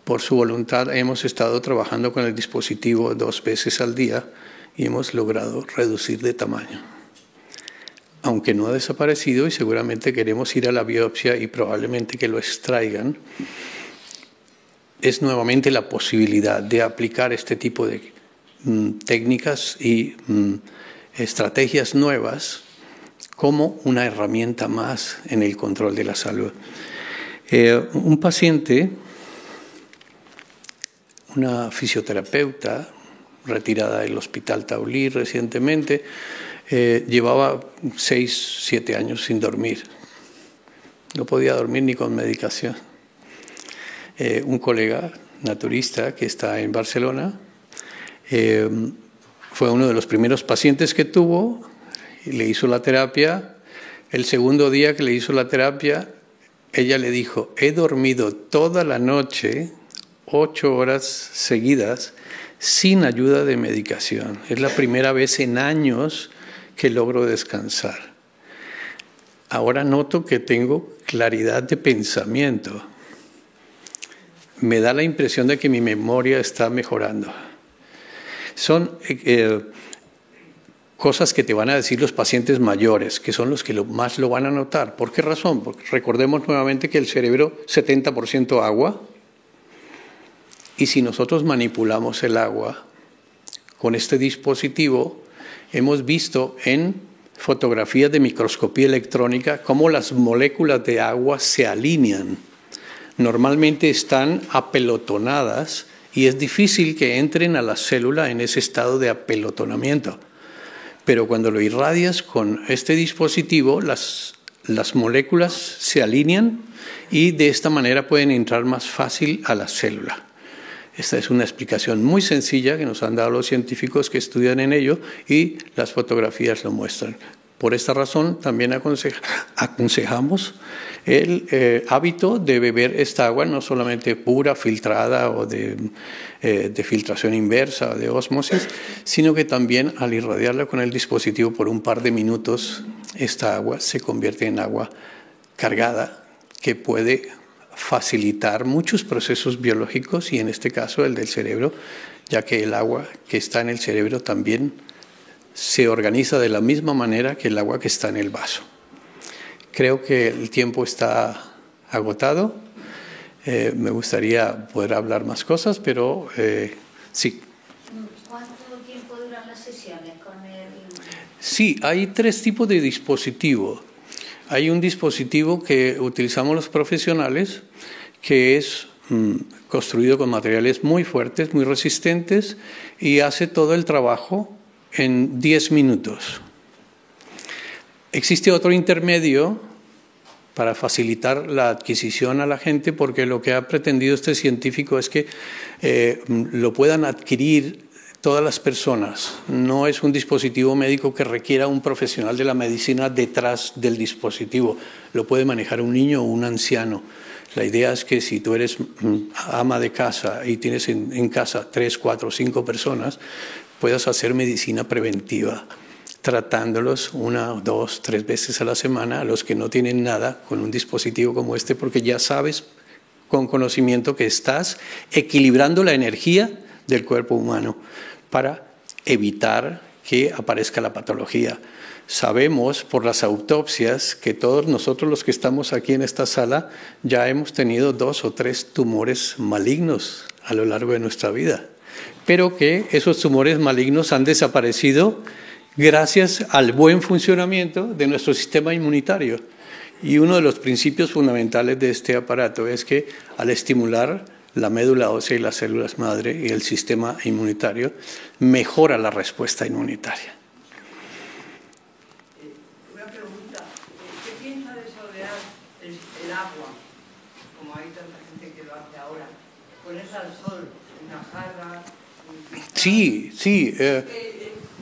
Por su voluntad hemos estado trabajando con el dispositivo 2 veces al día y hemos logrado reducir de tamaño. Aunque no ha desaparecido y seguramente queremos ir a la biopsia y probablemente que lo extraigan, es nuevamente la posibilidad de aplicar este tipo de técnicas y estrategias nuevas como una herramienta más en el control de la salud. Un paciente, una fisioterapeuta retirada del Hospital Taulí recientemente, llevaba 6, 7 años sin dormir. No podía dormir ni con medicación. Un colega naturista que está en Barcelona fue uno de los primeros pacientes que tuvo y le hizo la terapia. El segundo día que le hizo la terapia, ella le dijo, he dormido toda la noche, 8 horas seguidas, sin ayuda de medicación. Es la primera vez en años que logro descansar. Ahora noto que tengo claridad de pensamiento. Me da la impresión de que mi memoria está mejorando. Son cosas que te van a decir los pacientes mayores, que son los que más lo van a notar. ¿Por qué razón? Porque recordemos nuevamente que el cerebro es 70% agua, y si nosotros manipulamos el agua con este dispositivo, hemos visto en fotografías de microscopía electrónica cómo las moléculas de agua se alinean. Normalmente están apelotonadas y es difícil que entren a la célula en ese estado de apelotonamiento. Pero cuando lo irradias con este dispositivo, las moléculas se alinean y de esta manera pueden entrar más fácil a la célula. Esta es una explicación muy sencilla que nos han dado los científicos que estudian en ello y las fotografías lo muestran. Por esta razón también aconsejamos el hábito de beber esta agua, no solamente pura, filtrada o de filtración inversa o de ósmosis, sino que también al irradiarla con el dispositivo por un par de minutos, esta agua se convierte en agua cargada que puede facilitar muchos procesos biológicos y en este caso el del cerebro, ya que el agua que está en el cerebro también se organiza de la misma manera que el agua que está en el vaso. Creo que el tiempo está agotado. Me gustaría poder hablar más cosas, pero sí. ¿Cuánto tiempo duran las sesiones con el...? Sí, hay 3 tipos de dispositivo. Hay un dispositivo que utilizamos los profesionales, que es construido con materiales muy fuertes, muy resistentes, y hace todo el trabajo en 10 minutos. Existe otro intermedio para facilitar la adquisición a la gente, porque lo que ha pretendido este científico es que lo puedan adquirir todas las personas. No es un dispositivo médico que requiera un profesional de la medicina detrás del dispositivo. Lo puede manejar un niño o un anciano. La idea es que si tú eres ama de casa y tienes en casa 3, 4, 5 personas, puedas hacer medicina preventiva, tratándolos 1, 2, 3 veces a la semana, a los que no tienen nada, con un dispositivo como este, porque ya sabes con conocimiento que estás equilibrando la energía del cuerpo humano para evitar que aparezca la patología. Sabemos por las autopsias que todos nosotros los que estamos aquí en esta sala ya hemos tenido 2 o 3 tumores malignos a lo largo de nuestra vida, pero que esos tumores malignos han desaparecido gracias al buen funcionamiento de nuestro sistema inmunitario. Y uno de los principios fundamentales de este aparato es que al estimular la médula ósea y las células madre y el sistema inmunitario, mejora la respuesta inmunitaria. Una pregunta, ¿qué piensa de solear el agua, como hay tanta gente que lo hace ahora, ponerse al sol, una jarra? Sí, sí.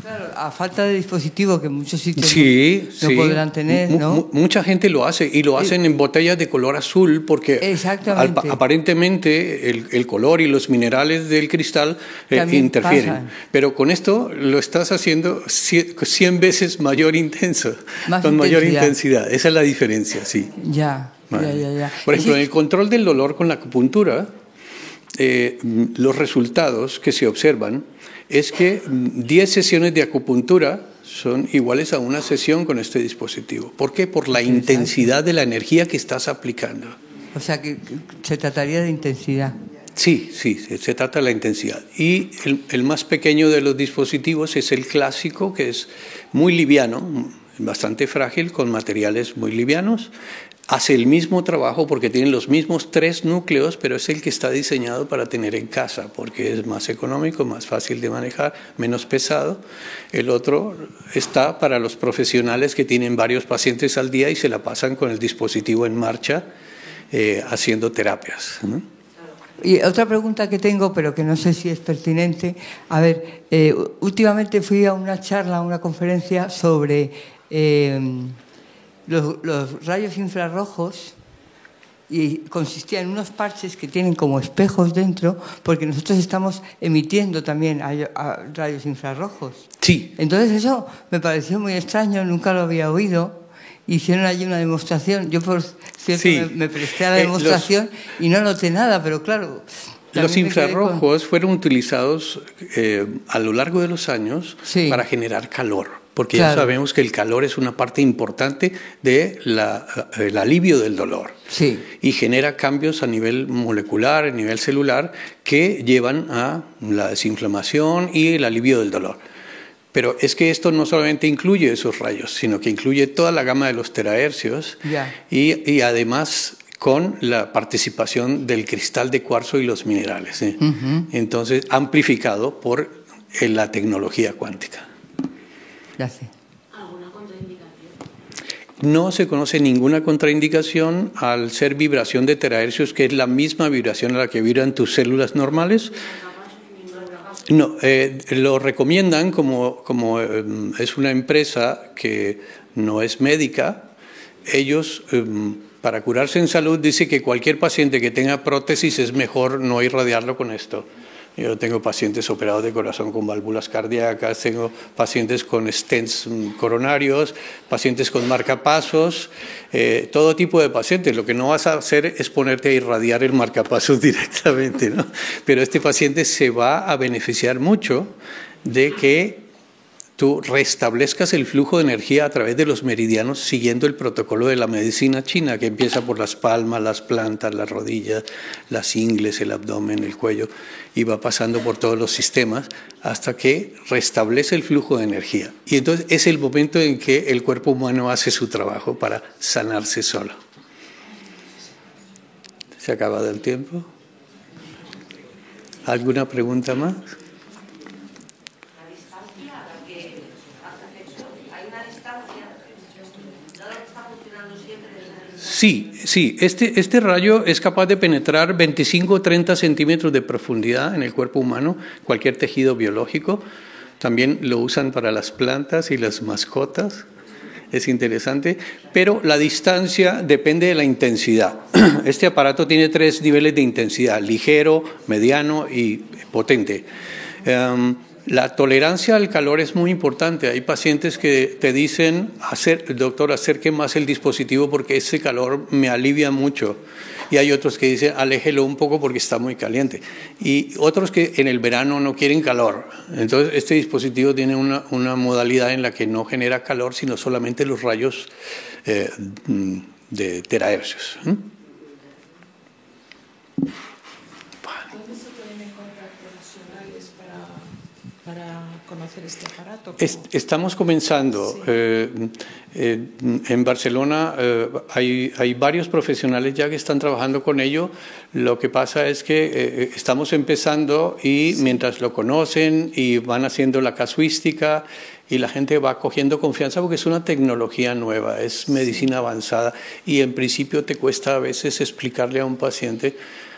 Claro, a falta de dispositivo que muchos sitios no podrán tener, ¿no? Mucha gente lo hace y lo hacen en botellas de color azul porque aparentemente el color y los minerales del cristal interfieren. Pasan. Pero con esto lo estás haciendo 100 veces mayor intenso, con mayor intensidad. Esa es la diferencia, sí. Ya. Por ejemplo, en el control del dolor con la acupuntura, los resultados que se observan es que 10 sesiones de acupuntura son iguales a una sesión con este dispositivo. ¿Por qué? Por la intensidad de la energía que estás aplicando. O sea, que se trataría de intensidad. Sí, se trata de la intensidad. Y el más pequeño de los dispositivos es el clásico, que es muy liviano, bastante frágil, con materiales muy livianos. Hace el mismo trabajo porque tiene los mismos 3 núcleos, pero es el que está diseñado para tener en casa, porque es más económico, más fácil de manejar, menos pesado. El otro está para los profesionales que tienen varios pacientes al día y se la pasan con el dispositivo en marcha haciendo terapias, ¿no? Y otra pregunta que tengo, pero que no sé si es pertinente. A ver, últimamente fui a una charla, a una conferencia sobre los rayos infrarrojos, y consistía en unos parches que tienen como espejos dentro, porque nosotros estamos emitiendo también a rayos infrarrojos. Sí. Entonces eso me pareció muy extraño, nunca lo había oído. Hicieron allí una demostración. Yo, por cierto, me presté a la demostración y no noté nada, pero claro... Los infrarrojos fueron utilizados a lo largo de los años para generar calor, porque ya sabemos que el calor es una parte importante del alivio del dolor y genera cambios a nivel molecular, a nivel celular, que llevan a la desinflamación y el alivio del dolor. Pero es que esto no solamente incluye esos rayos, sino que incluye toda la gama de los terahercios y además con la participación del cristal de cuarzo y los minerales. Entonces, amplificado por la tecnología cuántica. Gracias. ¿Alguna contraindicación? No se conoce ninguna contraindicación al ser vibración de terahercios, que es la misma vibración a la que vibran tus células normales. No, lo recomiendan como es una empresa que no es médica. Ellos, para curarse en salud, dice que cualquier paciente que tenga prótesis es mejor no irradiarlo con esto. Yo tengo pacientes operados de corazón con válvulas cardíacas, tengo pacientes con stents coronarios, pacientes con marcapasos, todo tipo de pacientes. Lo que no vas a hacer es ponerte a irradiar el marcapasos directamente, ¿no? Pero este paciente se va a beneficiar mucho de que tú restablezcas el flujo de energía a través de los meridianos siguiendo el protocolo de la medicina china, que empieza por las palmas, las plantas, las rodillas, las ingles, el abdomen, el cuello, y va pasando por todos los sistemas hasta que restablece el flujo de energía. Y entonces es el momento en que el cuerpo humano hace su trabajo para sanarse solo. ¿Se ha acabado el tiempo? ¿Alguna pregunta más? Sí, este rayo es capaz de penetrar 25 o 30 centímetros de profundidad en el cuerpo humano, cualquier tejido biológico. También lo usan para las plantas y las mascotas. Es interesante, pero la distancia depende de la intensidad. Este aparato tiene 3 niveles de intensidad: ligero, mediano y potente. La tolerancia al calor es muy importante. Hay pacientes que te dicen, doctor, acerque más el dispositivo porque ese calor me alivia mucho. Y hay otros que dicen, aléjelo un poco porque está muy caliente. Y otros que en el verano no quieren calor. Entonces, este dispositivo tiene una modalidad en la que no genera calor, sino solamente los rayos de terahercios. Para conocer este aparato? Estamos comenzando. En Barcelona hay varios profesionales ya que están trabajando con ello. Lo que pasa es que estamos empezando y mientras lo conocen y van haciendo la casuística y la gente va cogiendo confianza porque es una tecnología nueva, es medicina avanzada y en principio te cuesta a veces explicarle a un paciente,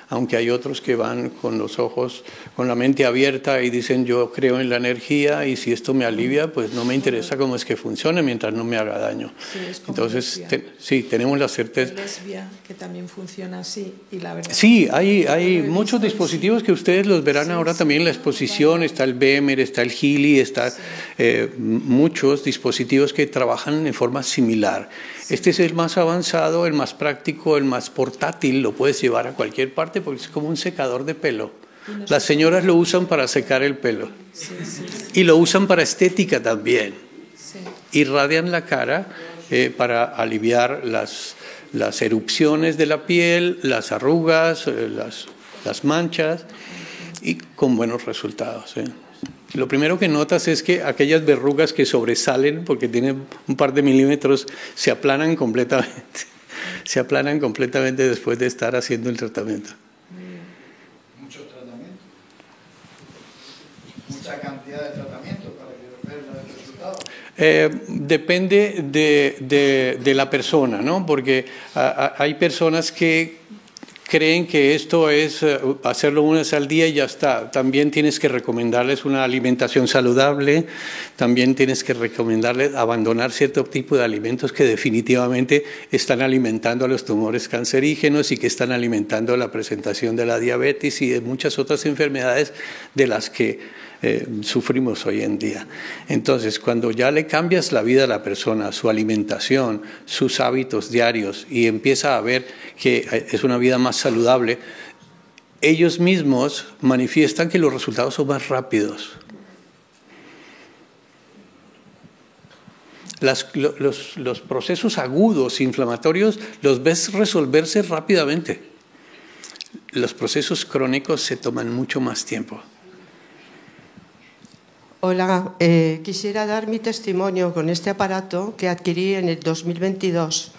aunque hay otros que van con los ojos, con la mente abierta y dicen yo creo en la energía y si esto me alivia, pues no me interesa cómo es que funcione mientras no me haga daño. Sí, es como entonces, sí, tenemos la certeza. El lesbia, que también funciona así y la verdad. Sí, hay muchos dispositivos que ustedes los verán ahora también en la exposición, está el BEMER, está el Healy, está muchos dispositivos que trabajan en forma similar. Este es el más avanzado, el más práctico, el más portátil, lo puedes llevar a cualquier parte porque es como un secador de pelo. Las señoras lo usan para secar el pelo y lo usan para estética también. Irradian la cara para aliviar las erupciones de la piel, las arrugas, las manchas y con buenos resultados. Lo primero que notas es que aquellas verrugas que sobresalen, porque tienen un par de milímetros, se aplanan completamente. Se aplanan completamente después de estar haciendo el tratamiento. ¿Mucho tratamiento? ¿Mucha cantidad de tratamiento para que vean el resultado? Depende de la persona, ¿no? Porque hay personas que creen que esto es hacerlo una vez al día y ya está. También tienes que recomendarles una alimentación saludable, también tienes que recomendarles abandonar cierto tipo de alimentos que definitivamente están alimentando a los tumores cancerígenos y que están alimentando la presentación de la diabetes y de muchas otras enfermedades de las que sufrimos hoy en día. Entonces, cuando ya le cambias la vida a la persona, su alimentación, sus hábitos diarios y empieza a ver que es una vida más saludable, ellos mismos manifiestan que los resultados son más rápidos. Los procesos agudos, inflamatorios, los ves resolverse rápidamente. Los procesos crónicos se toman mucho más tiempo. Hola, quisiera dar mi testimonio con este aparato que adquirí en el 2022.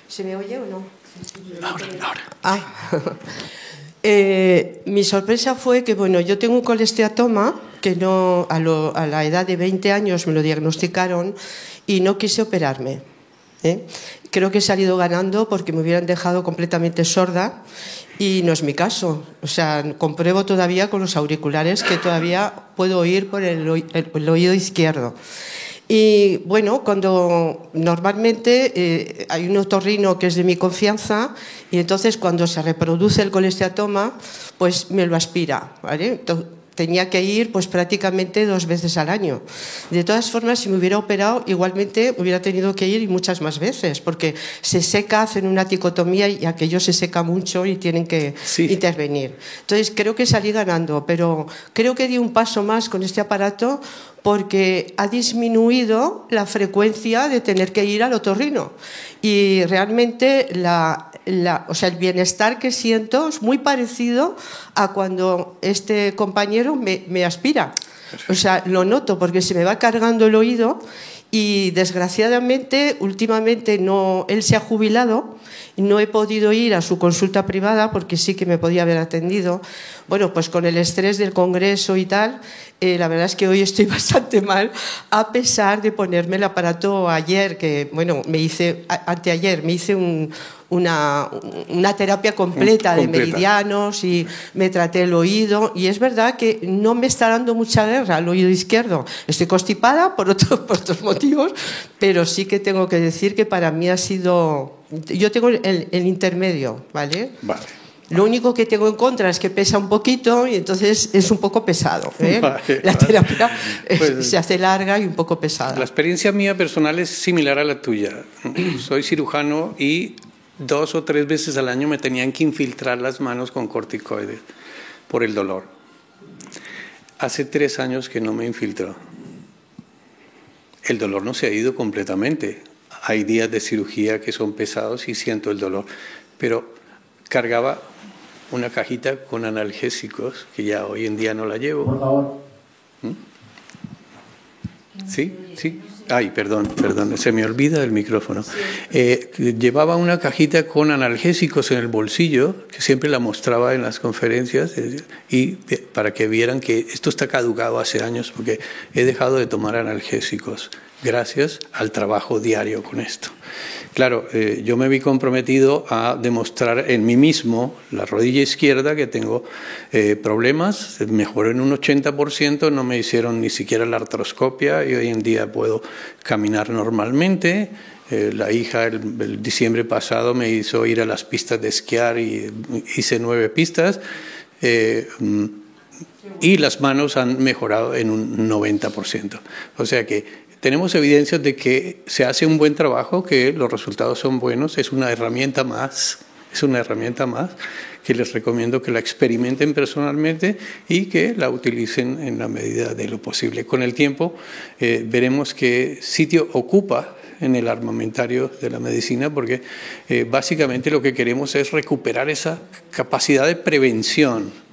¿Se me oye o no? Ahora. Mi sorpresa fue que, bueno, yo tengo un colesteatoma que no, a la edad de 20 años me lo diagnosticaron y no quise operarme. Creo que he salido ganando porque me hubieran dejado completamente sorda y no es mi caso. O sea, compruebo todavía con los auriculares que todavía puedo oír por el oído izquierdo. Y bueno, cuando normalmente hay un otorrino que es de mi confianza y entonces cuando se reproduce el colesteatoma, pues me lo aspira, ¿vale? Tenía que ir pues prácticamente 2 veces al año. De todas formas, si me hubiera operado, igualmente hubiera tenido que ir y muchas más veces, porque se seca, hacen una ticotomía y aquello se seca mucho y tienen que intervenir. Entonces, creo que salí ganando, pero creo que di un paso más con este aparato porque ha disminuido la frecuencia de tener que ir al otorrino. Y realmente el bienestar que siento es muy parecido a cuando este compañero me aspira. O sea, lo noto porque se me va cargando el oído y desgraciadamente últimamente él se ha jubilado y no he podido ir a su consulta privada porque sí que me podía haber atendido. Bueno, pues con el estrés del congreso y tal, la verdad es que hoy estoy bastante mal, a pesar de ponerme el aparato ayer, que bueno, anteayer me hice una terapia completa de meridianos y me traté el oído y es verdad que no me está dando mucha guerra al oído izquierdo. Estoy constipada por otros motivos, pero sí que tengo que decir que para mí ha sido... Yo tengo el intermedio, ¿vale? Vale. Lo único que tengo en contra es que pesa un poquito y entonces es un poco pesado. Vale, la terapia se hace larga y un poco pesada. La experiencia mía personal es similar a la tuya. Soy cirujano y 2 o 3 veces al año me tenían que infiltrar las manos con corticoides por el dolor. Hace 3 años que no me infiltró. El dolor no se ha ido completamente. Hay días de cirugía que son pesados y siento el dolor, pero cargaba una cajita con analgésicos que ya hoy en día no la llevo. Por favor. ¿Sí? Sí. Ay, perdón, se me olvida el micrófono. Llevaba una cajita con analgésicos en el bolsillo, que siempre la mostraba en las conferencias, y para que vieran que esto está caducado hace años, porque he dejado de tomar analgésicos, gracias al trabajo diario con esto. Claro, yo me vi comprometido a demostrar en mí mismo, la rodilla izquierda, que tengo problemas, mejoró en un 80%, no me hicieron ni siquiera la artroscopia y hoy en día puedo caminar normalmente. La hija el diciembre pasado me hizo ir a las pistas de esquiar y hice 9 pistas. Y las manos han mejorado en un 90%. O sea que tenemos evidencias de que se hace un buen trabajo, que los resultados son buenos, es una herramienta más que les recomiendo que la experimenten personalmente y que la utilicen en la medida de lo posible. Con el tiempo veremos qué sitio ocupa en el armamentario de la medicina, porque básicamente lo que queremos es recuperar esa capacidad de prevención,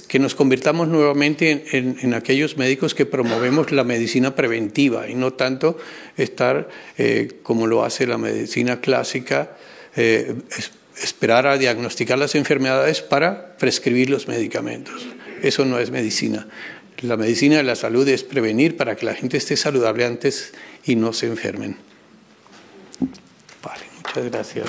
que nos convirtamos nuevamente en aquellos médicos que promovemos la medicina preventiva y no tanto estar, como lo hace la medicina clásica, esperar a diagnosticar las enfermedades para prescribir los medicamentos. Eso no es medicina. La medicina de la salud es prevenir para que la gente esté saludable antes y no se enfermen. Vale, muchas gracias.